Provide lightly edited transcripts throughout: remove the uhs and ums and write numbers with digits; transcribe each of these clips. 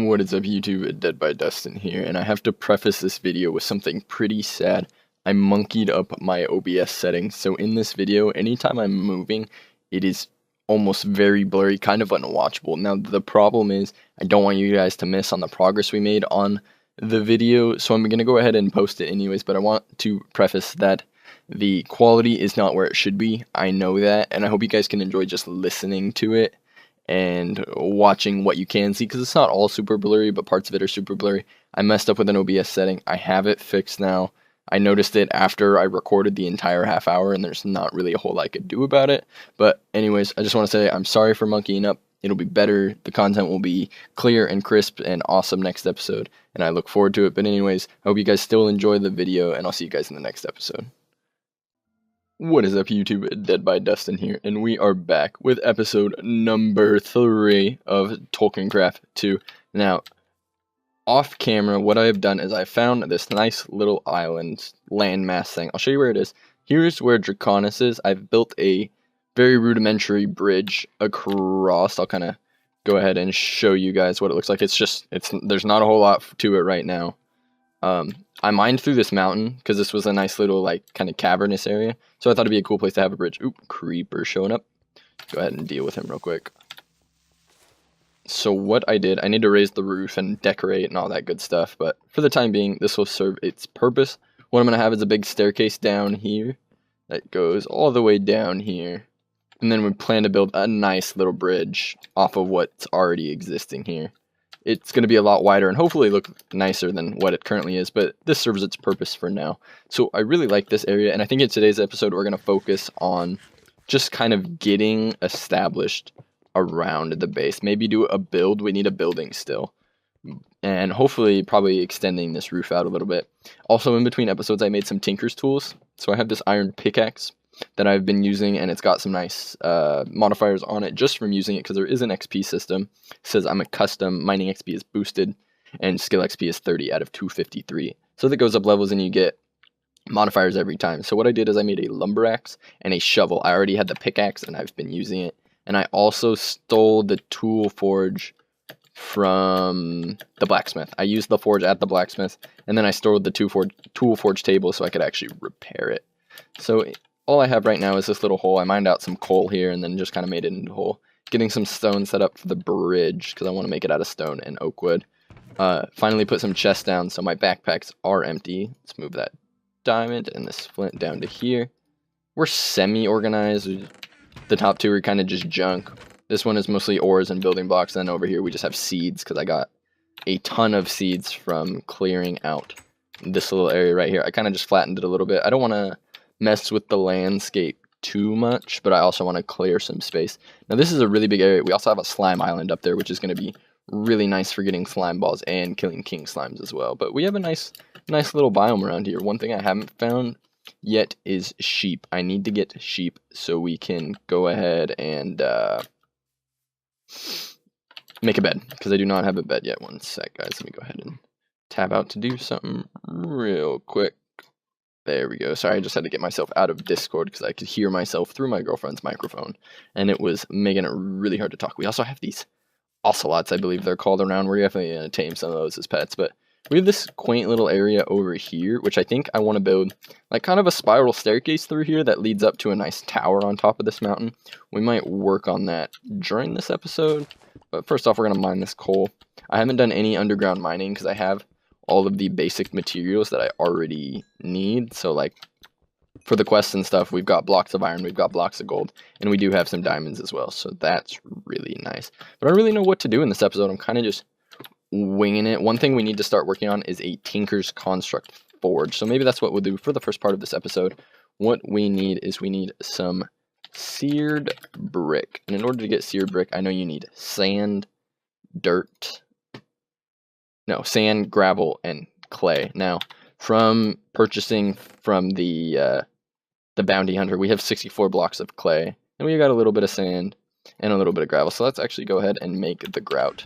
What is up, YouTube? Dead by Dustin here, and I have to preface this video with something pretty sad. I monkeyed up my OBS settings, so in this video, anytime I'm moving, it is almost very blurry, kind of unwatchable. Now, the problem is, I don't want you guys to miss on the progress we made on the video, so I'm going to go ahead and post it anyways, but I want to preface that the quality is not where it should be. I know that, and I hope you guys can enjoy just listening to it and watching what you can see, because it's not all super blurry, but parts of it are super blurry. I messed up with an OBS setting. I have it fixed now. I noticed it after I recorded the entire half hour, and there's not really a whole lot I could do about it. But anyways, I just want to say I'm sorry for monkeying up. It'll be better. The content will be clear and crisp and awesome next episode, and I look forward to it. But anyways, I hope you guys still enjoy the video, and I'll see you guys in the next episode. What is up, YouTube? Dead by Dustin here, and we are back with episode number 3 of TOLKIENCRAFT 2. Now, off camera, what I have done is I found this nice little island landmass thing. I'll show you where it is. Here's where Draconis is. I've built a very rudimentary bridge across. I'll kind of go ahead and show you guys what it looks like. There's not a whole lot to it right now. I mined through this mountain because this was a nice little, like, kind of cavernous area. So I thought it'd be a cool place to have a bridge. Oop, creeper showing up. Go ahead and deal with him real quick. So what I did, I need to raise the roof and decorate and all that good stuff. But for the time being, this will serve its purpose. What I'm going to have is a big staircase down here that goes all the way down here. And then we plan to build a nice little bridge off of what's already existing here. It's going to be a lot wider and hopefully look nicer than what it currently is, but this serves its purpose for now. So I really like this area, and I think in today's episode we're going to focus on just kind of getting established around the base. Maybe do a build. We need a building still. And hopefully probably extending this roof out a little bit. Also, in between episodes, I made some tinker's tools. So I have this iron pickaxe that I've been using, and it's got some nice modifiers on it just from using it, because there is an XP system. It says I'm a custom, mining XP is boosted, and skill XP is 30 out of 253. So that goes up levels and you get modifiers every time. So what I did is I made a lumber axe and a shovel. I already had the pickaxe and I've been using it. And I also stole the tool forge from the blacksmith. I used the forge at the blacksmith, and then I stored the tool forge table so I could actually repair it. So all I have right now is this little hole. I mined out some coal here and then just kind of made it into a hole. Getting some stone set up for the bridge because I want to make it out of stone and oak wood. Finally put some chests down so my backpacks are empty. Let's move that diamond and this flint down to here. We're semi-organized. The top two are kind of just junk. This one is mostly ores and building blocks. Then over here we just have seeds because I got a ton of seeds from clearing out this little area right here. I kind of just flattened it a little bit. I don't want to mess with the landscape too much, but I also want to clear some space. Now this is a really big area. We also have a slime island up there, which is going to be really nice for getting slime balls and killing king slimes as well. But we have a nice little biome around here. One thing I haven't found yet is sheep. I need to get sheep so we can go ahead and make a bed, because I do not have a bed yet. One sec, guys. Let me go ahead and tab out to do something real quick. There we go. Sorry, I just had to get myself out of Discord because I could hear myself through my girlfriend's microphone, and it was making it really hard to talk. We also have these ocelots, I believe they're called, around. We're definitely going to tame some of those as pets, but we have this quaint little area over here, which I think I want to build like kind of a spiral staircase through here that leads up to a nice tower on top of this mountain. We might work on that during this episode, but first off, we're going to mine this coal. I haven't done any underground mining because I have all of the basic materials that I already need. So like for the quests and stuff, we've got blocks of iron, we've got blocks of gold, and we do have some diamonds as well. So that's really nice. But I don't really know what to do in this episode. I'm kind of just winging it. One thing we need to start working on is a Tinker's Construct forge. So maybe that's what we'll do for the first part of this episode. What we need is some seared brick. And in order to get seared brick, I know you need sand, sand, gravel, and clay. Now, from purchasing from the bounty hunter, we have 64 blocks of clay, and we got a little bit of sand and a little bit of gravel. So let's actually go ahead and make the grout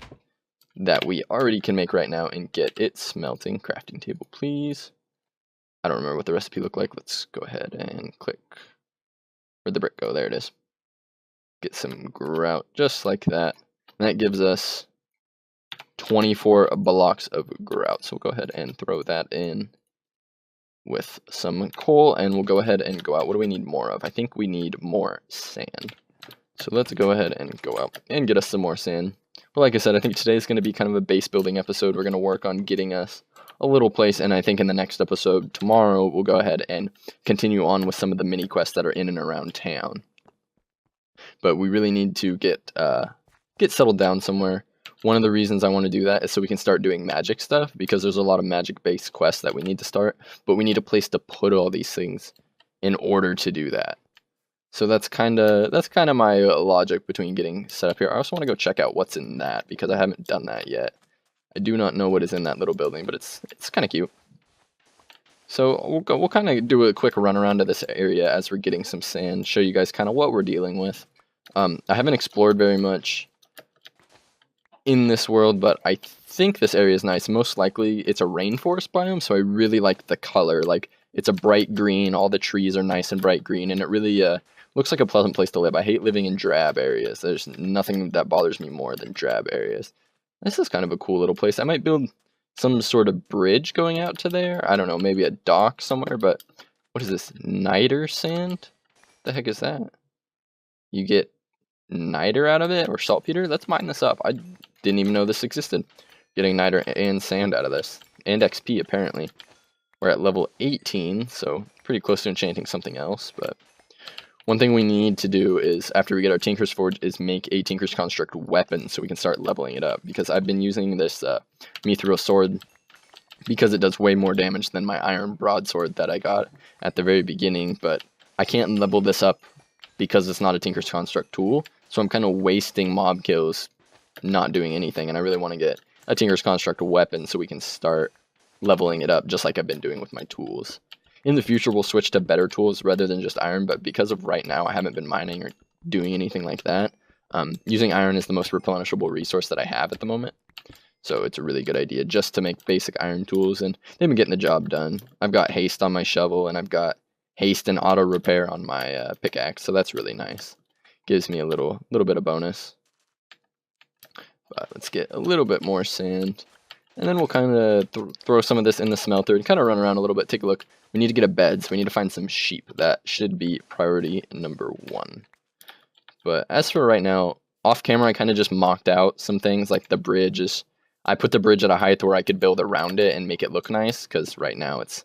that we already can make right now and get it smelting. Crafting table, please. I don't remember what the recipe looked like. Let's go ahead and click. Where'd the brick go? There it is. Get some grout just like that. And that gives us 24 blocks of grout. So we'll go ahead and throw that in with some coal, and we'll go ahead and go out. What do we need more of? I think we need more sand. So let's go ahead and go out and get us some more sand. But like I said, I think today's going to be kind of a base building episode. We're going to work on getting us a little place, and I think in the next episode tomorrow, we'll go ahead and continue on with some of the mini quests that are in and around town. But we really need to get settled down somewhere. One of the reasons I want to do that is so we can start doing magic stuff, because there's a lot of magic-based quests that we need to start, but we need a place to put all these things in order to do that. So that's kind of my logic between getting set up here. I also want to go check out what's in that, because I haven't done that yet. I do not know what is in that little building, but it's kind of cute. So we'll kind of do a quick run around to this area as we're getting some sand, show you guys kind of what we're dealing with. I haven't explored very much in this world, but I think this area is nice. Most likely it's a rainforest biome, so I really like the color. Like, it's a bright green, all the trees are nice and bright green, and it really looks like a pleasant place to live. I hate living in drab areas. There's nothing that bothers me more than drab areas. This is kind of a cool little place. I might build some sort of bridge going out to there. I don't know, maybe a dock somewhere, but what is this? Niter sand? The heck is that? You get niter out of it, or saltpeter? Let's mine this up. I didn't even know this existed. Getting niter and sand out of this. And XP, apparently. We're at level 18, so pretty close to enchanting something else, but one thing we need to do is, after we get our Tinker's Forge, is make a Tinker's Construct weapon so we can start leveling it up, because I've been using this mithril sword because it does way more damage than my iron broadsword that I got at the very beginning, but I can't level this up because it's not a Tinker's Construct tool, so I'm kind of wasting mob kills not doing anything, and I really want to get a Tinker's Construct weapon so we can start leveling it up just like I've been doing with my tools. In the future, we'll switch to better tools rather than just iron, but because of right now, I haven't been mining or doing anything like that. Using iron is the most replenishable resource that I have at the moment, so it's a really good idea just to make basic iron tools, and they've been getting the job done. I've got haste on my shovel, and I've got haste and auto repair on my pickaxe, so that's really nice. Gives me a little bit of bonus. But let's get a little bit more sand, and then we'll kind of throw some of this in the smelter and kind of run around a little bit, take a look. We need to get a bed, so we need to find some sheep. That should be priority number 1. But as for right now, off camera, I kind of just mocked out some things, like the bridge is. I put the bridge at a height where I could build around it and make it look nice, because right now it's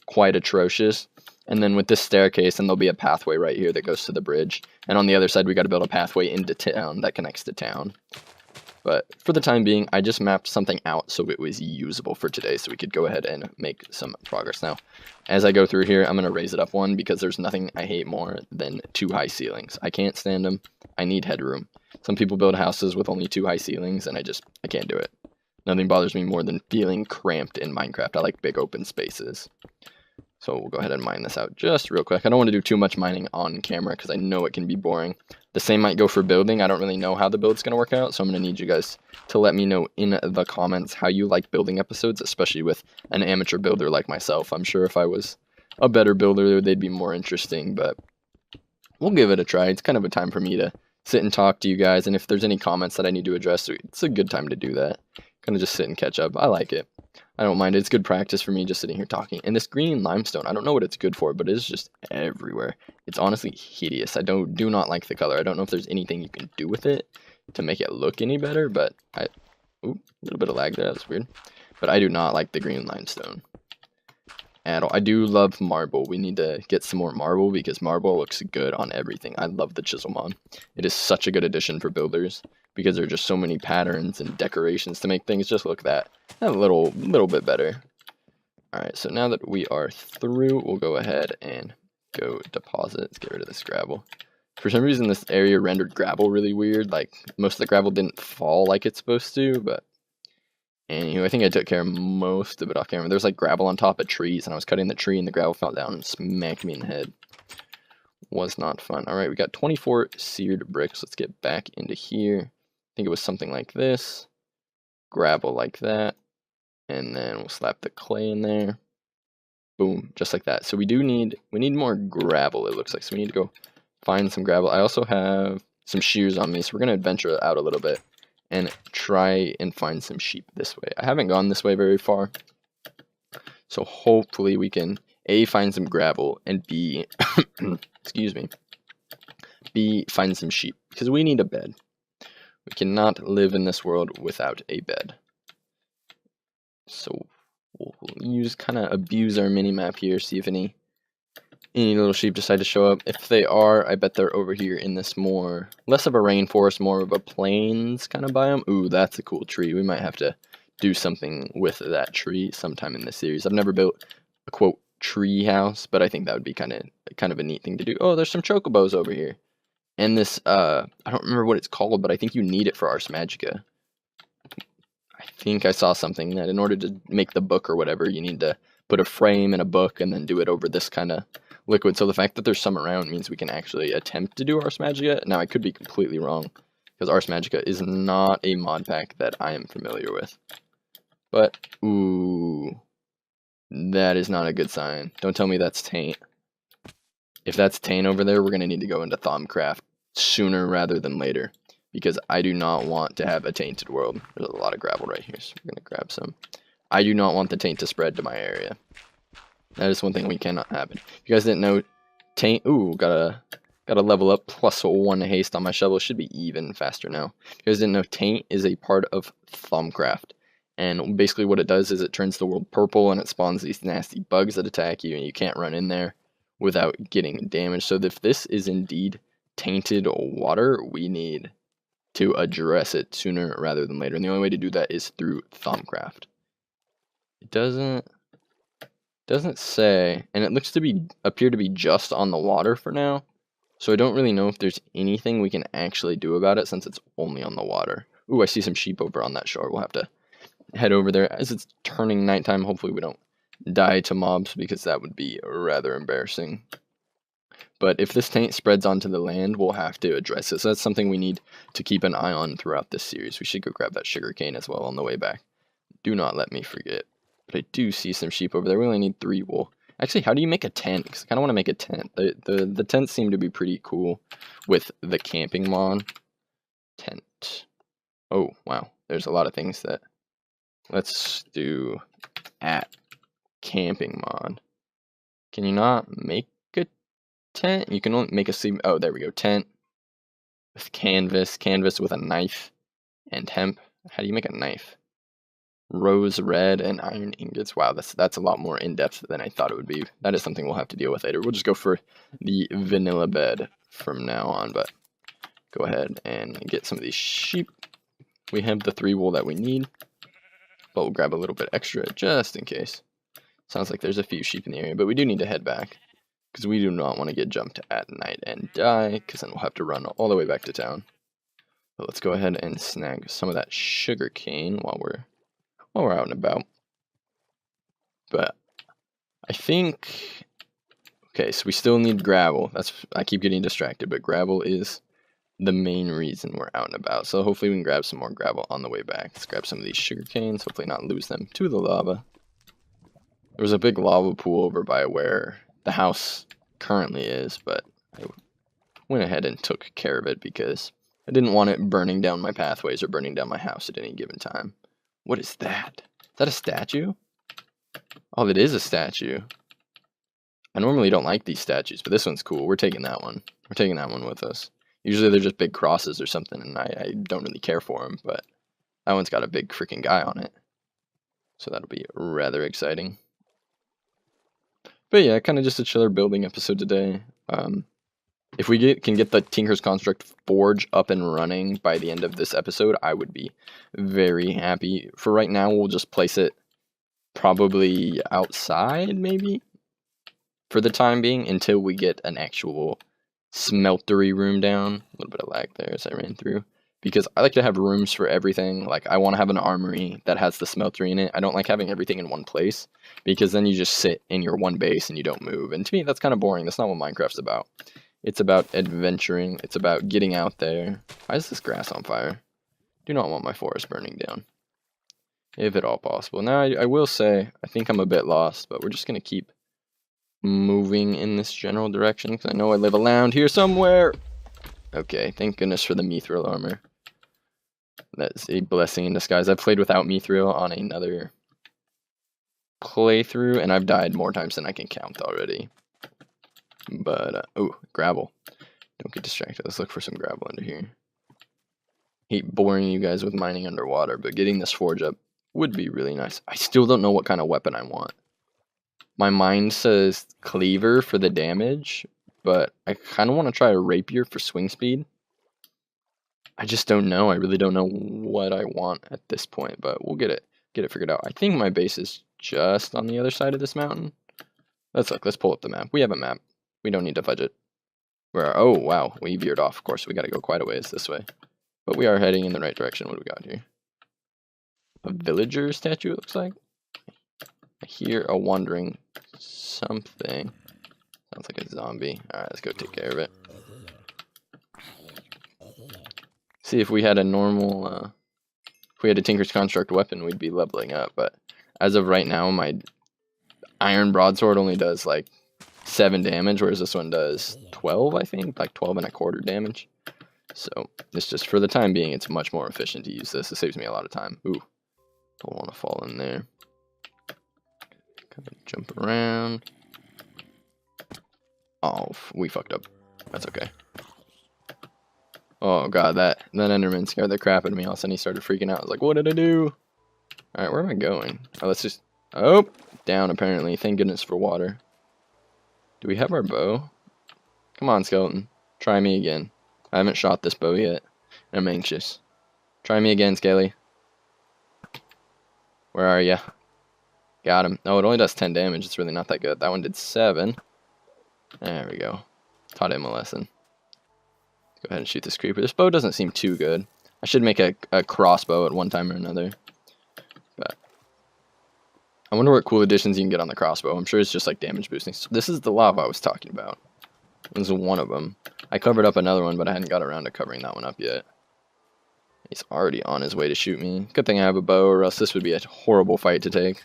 quite atrocious. And then with this staircase, and there'll be a pathway right here that goes to the bridge. And on the other side, we got to build a pathway into town that connects to town. But for the time being, I just mapped something out so it was usable for today, so we could go ahead and make some progress. Now, as I go through here, I'm going to raise it up 1, because there's nothing I hate more than too high ceilings. I can't stand them. I need headroom. Some people build houses with only 2 high ceilings, and I can't do it. Nothing bothers me more than feeling cramped in Minecraft. I like big open spaces. So we'll go ahead and mine this out just real quick. I don't want to do too much mining on camera because I know it can be boring. The same might go for building. I don't really know how the build's going to work out, so I'm going to need you guys to let me know in the comments how you like building episodes, especially with an amateur builder like myself. I'm sure if I was a better builder, they'd be more interesting, but we'll give it a try. It's kind of a time for me to sit and talk to you guys, and if there's any comments that I need to address, it's a good time to do that. Kind of just sit and catch up. I like it. I don't mind it. It's good practice for me just sitting here talking. And this green limestone, I don't know what it's good for, but it is just everywhere. It's honestly hideous. I do not like the color. I don't know if there's anything you can do with it to make it look any better, but ooh, a little bit of lag there. That's weird. But I do not like the green limestone at all. I do love marble. We need to get some more marble because marble looks good on everything. I love the chisel mod. It is such a good addition for builders, because there are just so many patterns and decorations to make things just look that a little bit better. Alright, so now that we are through, we'll go ahead and go deposit. Let's get rid of this gravel. For some reason, this area rendered gravel really weird. Like, most of the gravel didn't fall like it's supposed to, but anyway, I think I took care of most of it off camera. There's like gravel on top of trees, and I was cutting the tree, and the gravel fell down and smacked me in the head. Was not fun. Alright, we got 24 seared bricks. Let's get back into here. I think it was something like this, gravel like that, and then we'll slap the clay in there. Boom, just like that. So we need more gravel, it looks like. So we need to go find some gravel. I also have some shears on me, so we're going to adventure out a little bit and try and find some sheep this way. I haven't gone this way very far, so hopefully we can A, find some gravel, and B, excuse me, B, find some sheep, because we need a bed. We cannot live in this world without a bed. So we'll use, kind of abuse our mini-map here, see if any little sheep decide to show up. If they are, I bet they're over here in this less of a rainforest, more of a plains kind of biome. Ooh, that's a cool tree. We might have to do something with that tree sometime in this series. I've never built a, quote, tree house, but I think that would be kind of a neat thing to do. Oh, there's some chocobos over here. And this, I don't remember what it's called, but I think you need it for Ars Magica. I think I saw something that in order to make the book or whatever, you need to put a frame and a book and then do it over this kind of liquid. So the fact that there's some around means we can actually attempt to do Ars Magica. Now, I could be completely wrong, because Ars Magica is not a mod pack that I am familiar with. But, ooh, that is not a good sign. Don't tell me that's taint. If that's taint over there, we're going to need to go into TOLKIENCRAFT sooner rather than later, because I do not want to have a tainted world. There's a lot of gravel right here, so we're going to grab some. I do not want the taint to spread to my area. That is one thing we cannot have. If you guys didn't know, taint, ooh, got a level up, +1 haste on my shovel. Should be even faster now. If you guys didn't know, taint is a part of THUMBcraft. And basically what it does is it turns the world purple and it spawns these nasty bugs that attack you, and you can't run in there without getting damaged. So if this is indeed tainted water, we need to address it sooner rather than later. And the only way to do that is through THUMBcraft. It doesn't say, and it looks to appear to be just on the water for now. So I don't really know if there's anything we can actually do about it since it's only on the water. Ooh, I see some sheep over on that shore. We'll have to head over there as it's turning nighttime. Hopefully we don't die to mobs, because that would be rather embarrassing. But if this taint spreads onto the land, we'll have to address it. So that's something we need to keep an eye on throughout this series. We should go grab that sugar cane as well on the way back. Do not let me forget. But I do see some sheep over there. We only need 3 wool. Actually, how do you make a tent? Because I kind of want to make a tent. The tents seem to be pretty cool with the camping mod. Tent. Oh, wow. There's a lot of things that... Let's do at camping mod. Can you not make a tent? You can only make a... Oh, there we go. Tent with canvas. Canvas with a knife and hemp. How do you make a knife? Rose red and iron ingots. Wow, that's a lot more in-depth than I thought it would be. That is something we'll have to deal with later. We'll just go for the vanilla bed from now on, but go ahead and get some of these sheep. We have the 3 wool that we need, but we'll grab a little bit extra just in case. Sounds like there's a few sheep in the area, but we do need to head back, because we do not want to get jumped at night and die, because then we'll have to run all the way back to town. But let's go ahead and snag some of that sugar cane while we're out and about. But I think, okay, so we still need gravel. I keep getting distracted, but gravel is the main reason we're out and about. So hopefully we can grab some more gravel on the way back. Let's grab some of these sugar canes, hopefully not lose them to the lava. There was a big lava pool over by where the house currently is, but I went ahead and took care of it because I didn't want it burning down my pathways or burning down my house at any given time. What is that? Is that a statue? Oh, it is a statue. I normally don't like these statues, but this one's cool. We're taking that one. We're taking that one with us. Usually they're just big crosses or something, and I don't really care for them, but that one's got a big freaking guy on it. So that'll be rather exciting. But yeah, kind of just a chiller building episode today. If we can get the Tinker's Construct Forge up and running by the end of this episode, I would be very happy. For right now, we'll just place it probably outside, maybe, for the time being, until we get an actual smeltery room down. A little bit of lag there as I ran through. Because I like to have rooms for everything. Like, I want to have an armory that has the smeltery in it. I don't like having everything in one place, because then you just sit in your one base and you don't move. And to me, that's kind of boring. That's not what Minecraft's about. It's about adventuring. It's about getting out there. Why is this grass on fire? Do not want my forest burning down, if at all possible. Now, I will say, I think I'm a bit lost, but we're just going to keep moving in this general direction, because I know I live around here somewhere. Okay, thank goodness for the mithril armor. That's a blessing in disguise. I've played without mithril on another playthrough, and I've died more times than I can count already. But, oh, gravel. Don't get distracted. Let's look for some gravel under here. Hate boring you guys with mining underwater, but getting this forge up would be really nice. I still don't know what kind of weapon I want. My mind says cleaver for the damage, but I kind of want to try a rapier for swing speed. I just don't know. I really don't know what I want at this point, but we'll get it figured out. I think my base is just on the other side of this mountain. Let's look. Let's pull up the map. We have a map. We don't need to fudge it. Oh, wow. We veered off. Of course, we got to go quite a ways this way. But we are heading in the right direction. What do we got here? A villager statue, it looks like. I hear a wandering something. Sounds like a zombie. Alright, let's go take care of it. See, if we had a normal, if we had a Tinker's Construct weapon, we'd be leveling up. But as of right now, my iron broadsword only does like 7 damage, whereas this one does 12, I think, like 12.25 damage. So it's just for the time being, it's much more efficient to use this. It saves me a lot of time. Ooh, don't want to fall in there. Kind of jump around. Oh, we fucked up. That's okay. Oh god, that Enderman scared the crap out of me. All of a sudden he started freaking out. I was like, what did I do? Alright, where am I going? Oh, let's just... Oh, down apparently. Thank goodness for water. Do we have our bow? Come on, skeleton. Try me again. I haven't shot this bow yet. I'm anxious. Try me again, Scaly. Where are ya? Got him. Oh, it only does 10 damage. It's really not that good. That one did 7. There we go. Taught him a lesson. Go ahead and shoot this creeper. This bow doesn't seem too good. I should make a crossbow at one time or another. But I wonder what cool additions you can get on the crossbow. I'm sure it's just like damage boosting. So this is the lava I was talking about. This is one of them. I covered up another one, but I hadn't got around to covering that one up yet. He's already on his way to shoot me. Good thing I have a bow, or else this would be a horrible fight to take.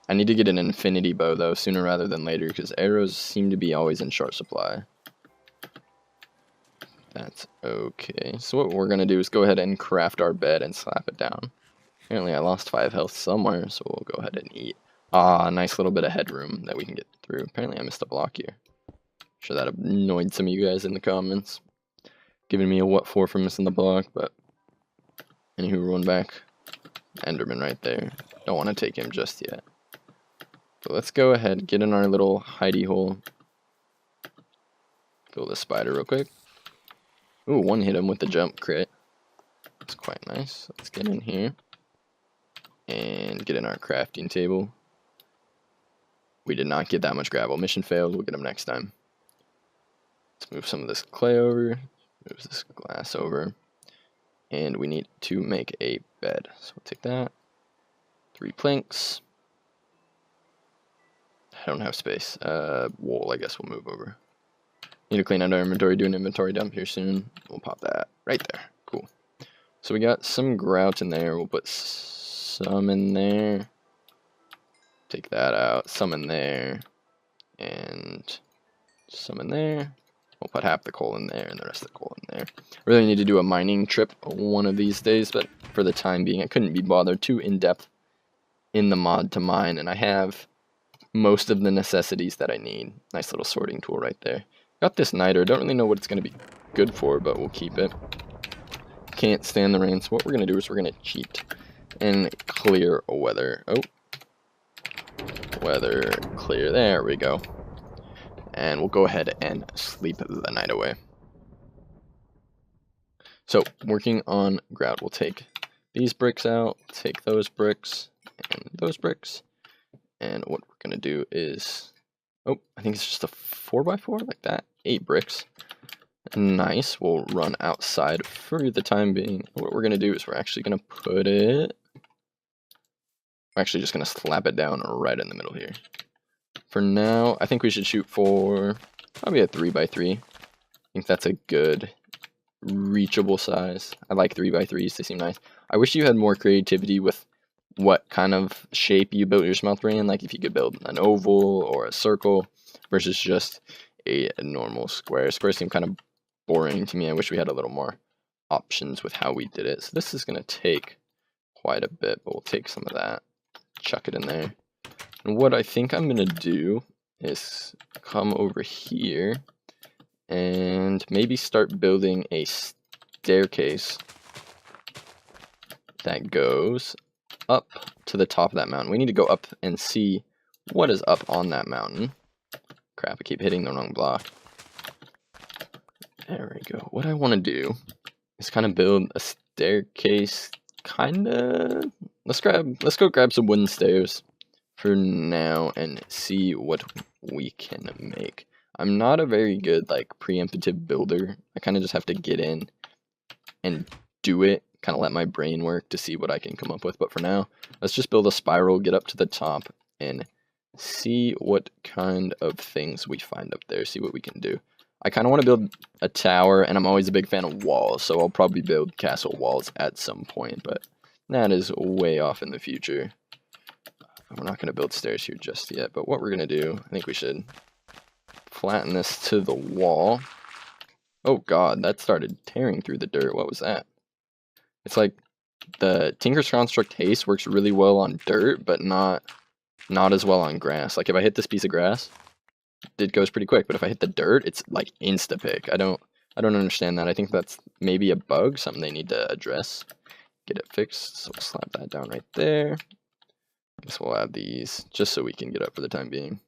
I need to get an infinity bow, though, sooner rather than later, because arrows seem to be always in short supply. That's okay. So what we're going to do is go ahead and craft our bed and slap it down. Apparently I lost 5 health somewhere, so we'll go ahead and eat. Ah, nice little bit of headroom that we can get through. Apparently I missed a block here. I'm sure that annoyed some of you guys in the comments. Giving me a what for missing the block, but... Anywho, run back. Enderman right there. Don't want to take him just yet. So let's go ahead, get in our little hidey hole. Kill the spider real quick. Ooh, one hit him with the jump crit. That's quite nice. Let's get in here. And get in our crafting table. We did not get that much gravel. Mission failed. We'll get them next time. Let's move some of this clay over. Move this glass over. And we need to make a bed. So we'll take that. 3 planks. I don't have space. Wool, I guess we'll move over. Need to clean out our inventory. Do an inventory dump here soon. We'll pop that right there. Cool. So we got some grout in there. We'll put some in there. Take that out. Some in there. And some in there. We'll put half the coal in there and the rest of the coal in there. Really need to do a mining trip one of these days, but for the time being, I couldn't be bothered too in-depth in the mod to mine, and I have most of the necessities that I need. Nice little sorting tool right there. Got this niter. Don't really know what it's going to be good for, but we'll keep it. Can't stand the rain, so what we're going to do is we're going to cheat and clear weather. Oh. Weather clear. There we go. And we'll go ahead and sleep the night away. So, working on grout, we'll take these bricks out, take those bricks, and those bricks. And what we're going to do is, oh, I think it's just a 4x4, like that. 8 bricks. Nice. We'll run outside for the time being. What we're going to do is we're actually going to put it, we're actually just going to slap it down right in the middle here. For now, I think we should shoot for probably a 3x3. I think that's a good reachable size. I like 3x3s, they seem nice. I wish you had more creativity with what kind of shape you built your smeltery in, like if you could build an oval or a circle versus just a normal square. Squares seem kind of boring to me. I wish we had a little more options with how we did it. So this is going to take quite a bit, but we'll take some of that, chuck it in there. And what I think I'm going to do is come over here and maybe start building a staircase that goes up to the top of that mountain. We need to go up and see what is up on that mountain. Crap, I keep hitting the wrong block. There we go. What I want to do is kind of build a staircase, let's go grab some wooden stairs for now and see what we can make. I'm not a very good like preemptive builder. I kind of just have to get in and do it, kind of let my brain work to see what I can come up with. But for now, let's just build a spiral, get up to the top, and see what kind of things we find up there, see what we can do. I kind of want to build a tower, and I'm always a big fan of walls, so I'll probably build castle walls at some point, but that is way off in the future. We're not going to build stairs here just yet, but what we're going to do, I think we should flatten this to the wall. Oh god, that started tearing through the dirt. What was that? It's like the Tinker's Construct Haste works really well on dirt, but not as well on grass. Like if I hit this piece of grass, it goes pretty quick, but if I hit the dirt, it's like insta-pick. I don't understand that. I think that's maybe a bug, something they need to address, get it fixed. So we'll slap that down right there. Guess we'll add these just so we can get up for the time being.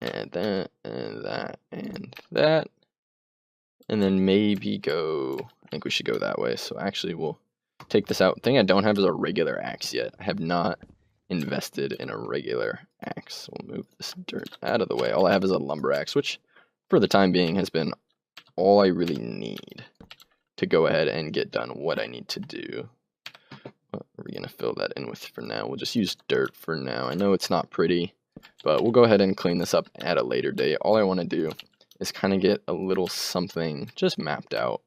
And that, and that, and that. And then maybe go, I think we should go that way. So actually we'll take this out. The thing I don't have is a regular axe yet. I have not invested in a regular axe. We'll move this dirt out of the way. All I have is a lumber axe, which for the time being has been all I really need to go ahead and get done what I need to do. What are we going to fill that in with for now? We'll just use dirt for now. I know it's not pretty, but we'll go ahead and clean this up at a later date. All I want to do is kind of get a little something just mapped out.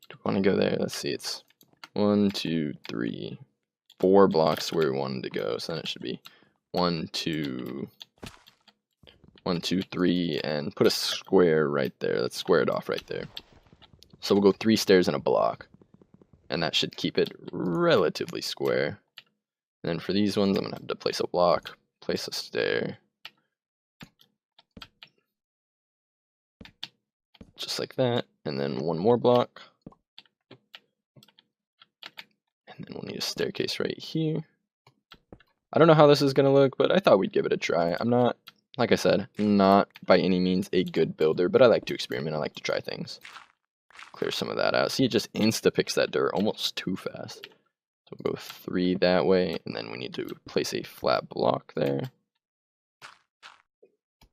Do we want to go there? Let's see, it's 1, 2, 3, 4 blocks where we wanted to go, so then it should be 1, 2, 1, 2, 3, and put a square right there. Let's square it off right there. So we'll go 3 stairs in a block, and that should keep it relatively square. And then for these ones, I'm gonna have to place a block, place a stair, just like that, and then 1 more block. And then we'll need a staircase right here. I don't know how this is going to look, but I thought we'd give it a try. I'm not, like I said, not by any means a good builder, but I like to experiment. I like to try things. Clear some of that out. See, it just insta-picks that dirt almost too fast. So we'll go 3 that way, and then we need to place a flat block there.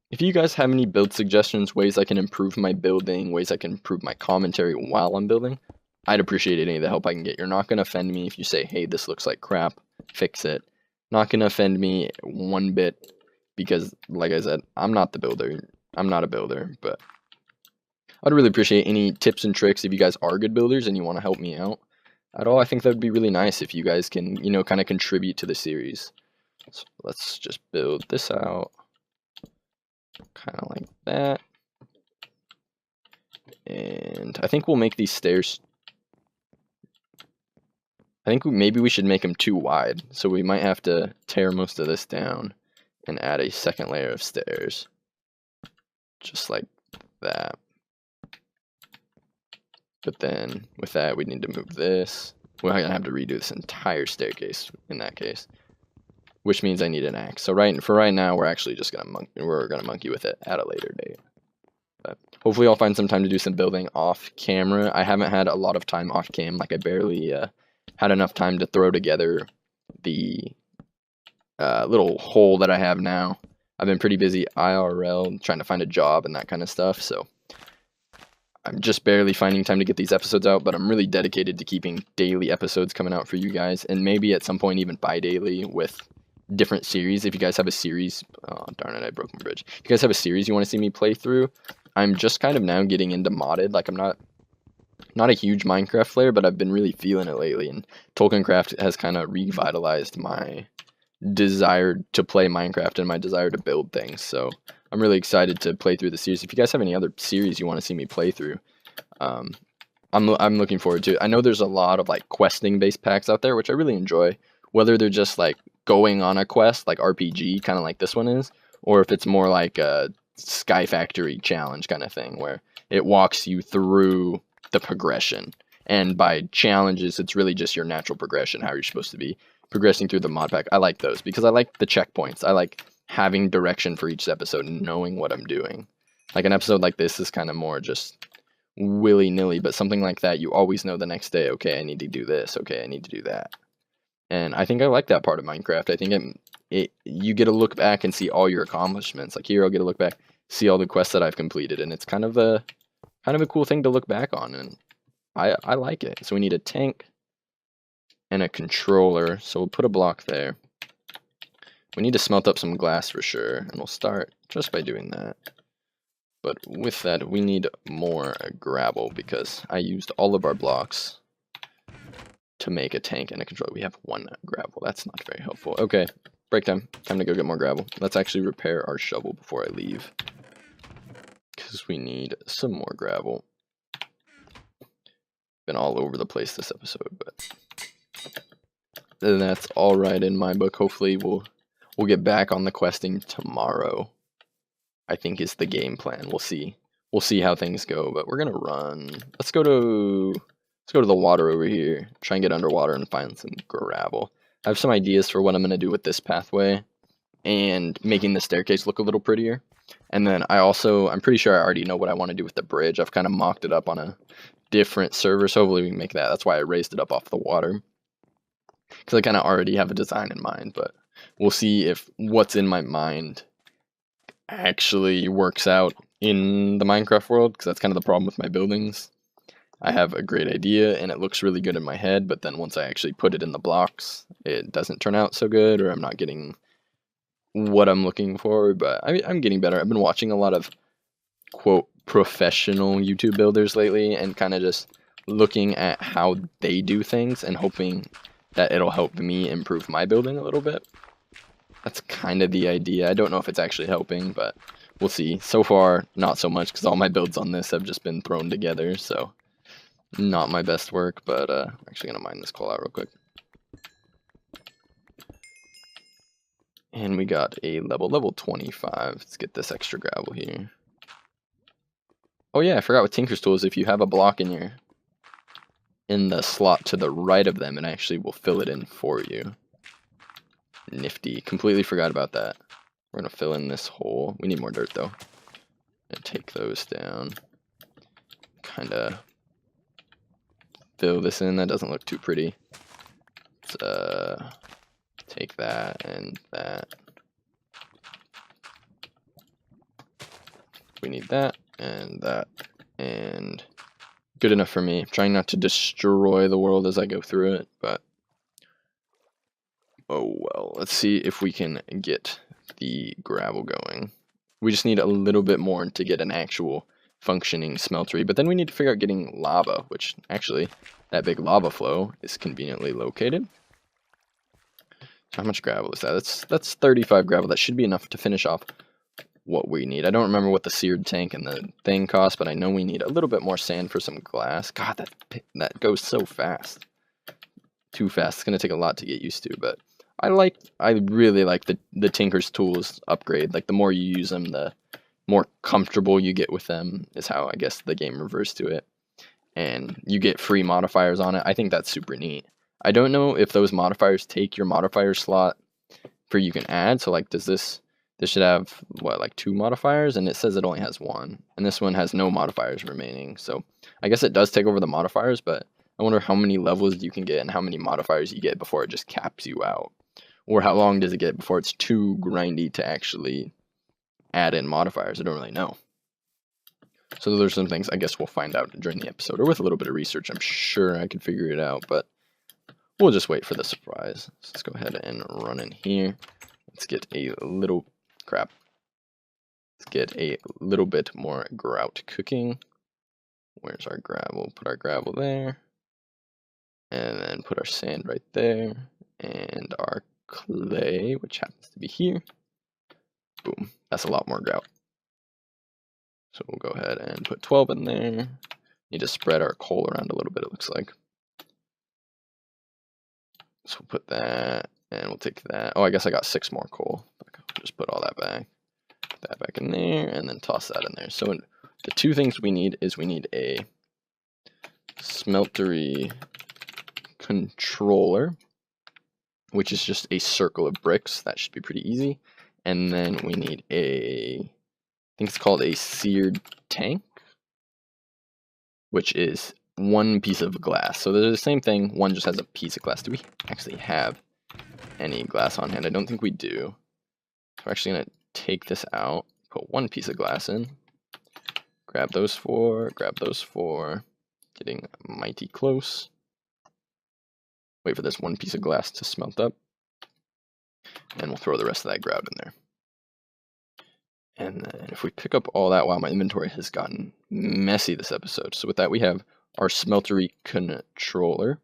If you guys have any build suggestions, ways I can improve my building, ways I can improve my commentary while I'm building, I'd appreciate any of the help I can get. You're not going to offend me if you say, hey, this looks like crap, fix it. Not going to offend me one bit because, like I said, I'm not the builder. I'm not a builder, but I'd really appreciate any tips and tricks if you guys are good builders and you want to help me out at all. I think that would be really nice if you guys can, you know, kind of contribute to the series. So let's just build this out kind of like that. And I think we'll make these stairs, I think maybe we should make them too wide, so we might have to tear most of this down and add a second layer of stairs, just like that. But then with that, we need to move this. We're gonna have to redo this entire staircase in that case, which means I need an axe. So for right now, we're actually just gonna monkey with it at a later date. But hopefully, I'll find some time to do some building off camera. I haven't had a lot of time off cam, like I barely had enough time to throw together the little hole that I have now. I've been pretty busy IRL trying to find a job and that kind of stuff, so I'm just barely finding time to get these episodes out, but I'm really dedicated to keeping daily episodes coming out for you guys, and maybe at some point even bi-daily with different series. If you guys have a series, oh darn it, I broke my bridge. If you guys have a series you want to see me play through, I'm just kind of now getting into modded. Like I'm not a huge Minecraft player, but I've been really feeling it lately, and TOLKIENCRAFT has kind of revitalized my desire to play Minecraft and my desire to build things. So I'm really excited to play through the series. If you guys have any other series you want to see me play through, I'm looking forward to it. I know there's a lot of like questing based packs out there, which I really enjoy. Whether they're just like going on a quest, like RPG, kind of like this one is, or if it's more like a Sky Factory challenge kind of thing, where it walks you through the progression. And by challenges, it's really just your natural progression, how you're supposed to be progressing through the mod pack. I like those because I like the checkpoints. I like having direction for each episode and knowing what I'm doing. Like an episode like this is kind of more just willy-nilly, but something like that, you always know the next day, okay, I need to do this, okay, I need to do that. And I think I like that part of Minecraft. I think you get to look back and see all your accomplishments. Like here, I'll get to look back, see all the quests that I've completed, and it's kind of a cool thing to look back on, and I like it. So we need a tank and a controller, so we'll put a block there. We need to smelt up some glass for sure, and we'll start just by doing that. But with that, we need more gravel because I used all of our blocks to make a tank and a controller. We have 1 gravel. That's not very helpful. Okay, break time. Time to go get more gravel. Let's actually repair our shovel before I leave, because we need some more gravel. Been all over the place this episode, but that's all right in my book. Hopefully we'll get back on the questing tomorrow, I think is the game plan. We'll see how things go, but we're gonna run. Let's go to the water over here, try and get underwater and find some gravel. I have some ideas for what I'm gonna do with this pathway and making the staircase look a little prettier. And then I'm pretty sure I already know what I want to do with the bridge. I've kind of mocked it up on a different server, so hopefully we can make that. That's why I raised it up off the water, because I kind of already have a design in mind, but we'll see if what's in my mind actually works out in the Minecraft world, because that's kind of the problem with my buildings. I have a great idea and it looks really good in my head, but then once I actually put it in the blocks, it doesn't turn out so good, or I'm not getting what I'm looking for. But I'm getting better. I've been watching a lot of quote professional YouTube builders lately and kind of just looking at how they do things and hoping that it'll help me improve my building a little bit. That's kind of the idea. I don't know if it's actually helping, but we'll see. So far, not so much, because all my builds on this have just been thrown together, so not my best work, but I'm actually going to mine this coal out real quick. And we got a level 25. Let's get this extra gravel here. Oh yeah, I forgot with Tinker's Tools, if you have a block in the slot to the right of them, it actually will fill it in for you. Nifty. Completely forgot about that. We're going to fill in this hole. We need more dirt though. And take those down. Kind of fill this in. That doesn't look too pretty. Let's take that and that. We need that and that, and good enough for me. I'm trying not to destroy the world as I go through it, but oh well. Let's see if we can get the gravel going. We just need a little bit more to get an actual functioning smeltery, but then we need to figure out getting lava, which actually that big lava flow is conveniently located. How much gravel is that? That's 35 gravel. That should be enough to finish off what we need. I don't remember what the seared tank and the thing cost, but I know we need a little bit more sand for some glass. God, that goes so fast. Too fast. It's going to take a lot to get used to, but I really like the Tinker's Tools upgrade. Like, the more you use them, the more comfortable you get with them, is how I guess the game refers to it. And you get free modifiers on it. I think that's super neat. I don't know if those modifiers take your modifier slot for you can add. So like, this should have what, like 2 modifiers, and it says it only has 1, and this one has no modifiers remaining. So I guess it does take over the modifiers, but I wonder how many levels you can get and how many modifiers you get before it just caps you out, or how long does it get before it's too grindy to actually add in modifiers. I don't really know. So there's some things I guess we'll find out during the episode, or with a little bit of research. I'm sure I could figure it out, but we'll just wait for the surprise. So let's go ahead and run in here. Let's get a little crap. Let's get a little bit more grout cooking. Where's our gravel? Put our gravel there. And then put our sand right there. And our clay, which happens to be here. Boom. That's a lot more grout. So we'll go ahead and put 12 in there. Need to spread our coal around a little bit, it looks like. So we'll put that, and we'll take that. Oh, I guess I got 6 more coal. Just put all that back. Put that back in there, and then toss that in there. So the 2 things we need is we need a smeltery controller, which is just a circle of bricks. That should be pretty easy. And then we need I think it's called a seared tank, which is 1 piece of glass. So they're the same thing, one just has a piece of glass. Do we actually have any glass on hand? I don't think we do. So we're actually going to take this out, put 1 piece of glass in, grab those 4, getting mighty close. Wait for this 1 piece of glass to smelt up, and we'll throw the rest of that grout in there. And then if we pick up all that, wow, my inventory has gotten messy this episode. So with that, we have our smeltery controller,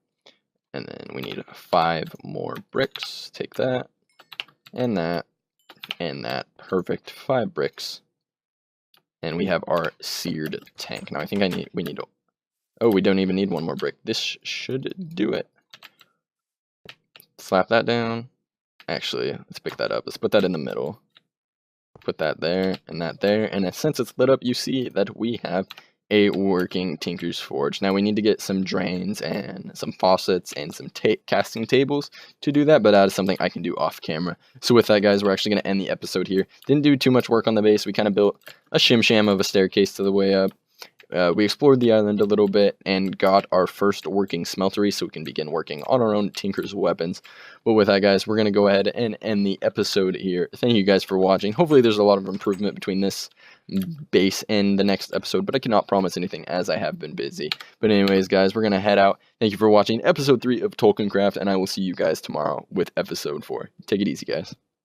and then we need 5 more bricks. Take that, and that, and that. Perfect, 5 bricks. And we have our seared tank. Now I think we need, oh, we don't even need 1 more brick. This should do it. Slap that down. Actually, let's pick that up. Let's put that in the middle. Put that there, and that there. And since it's lit up, you see that we have a working Tinker's Forge. Now we need to get some drains and some faucets and some casting tables to do that, but that is something I can do off camera. So with that, guys, we're actually going to end the episode here. Didn't do too much work on the base. We kind of built a shim-sham of a staircase to the way up. We explored the island a little bit and got our first working smeltery so we can begin working on our own Tinker's weapons. But with that, guys, we're going to go ahead and end the episode here. Thank you guys for watching. Hopefully there's a lot of improvement between this base and the next episode, but I cannot promise anything as I have been busy. But anyways, guys, we're going to head out. Thank you for watching episode 3 of TOLKIENCRAFT, and I will see you guys tomorrow with episode 4. Take it easy, guys.